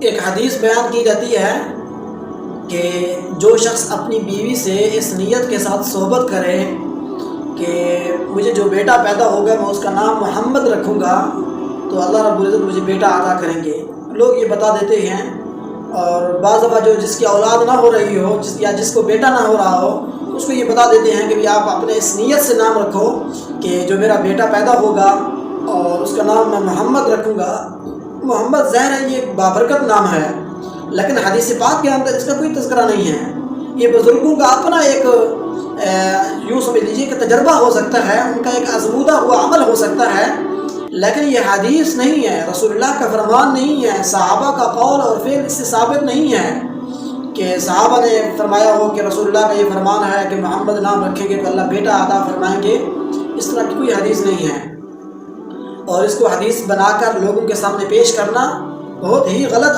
ایک حدیث بیان کی جاتی ہے کہ جو شخص اپنی بیوی سے اس نیت کے ساتھ صحبت کرے کہ مجھے جو بیٹا پیدا ہوگا میں اس کا نام محمد رکھوں گا تو اللہ رب العزت مجھے بیٹا عطا کریں گے۔ لوگ یہ بتا دیتے ہیں، اور بعض دفعہ جو جس کی اولاد نہ ہو رہی ہو یا جس کو بیٹا نہ ہو رہا ہو اس کو یہ بتا دیتے ہیں کہ آپ اپنے اس نیت سے نام رکھو کہ جو میرا بیٹا پیدا ہوگا اور اس کا نام میں محمد رکھوں گا۔ محمد ظاہر ہے یہ بابرکت نام ہے، لیکن حدیث پاک کے اندر اس کا کوئی تذکرہ نہیں ہے۔ یہ بزرگوں کا اپنا ایک یوں سمجھ لیجیے کہ تجربہ ہو سکتا ہے، ان کا ایک آزمودہ ہوا عمل ہو سکتا ہے، لیکن یہ حدیث نہیں ہے، رسول اللہ کا فرمان نہیں ہے، صحابہ کا قول اور فعل اس سے ثابت نہیں ہے کہ صحابہ نے فرمایا ہو کہ رسول اللہ کا یہ فرمان ہے کہ محمد نام رکھیں گے تو اللہ بیٹا عطا فرمائیں گے۔ اس طرح کی کوئی حدیث نہیں ہے، اور اس کو حدیث بنا کر لوگوں کے سامنے پیش کرنا بہت ہی غلط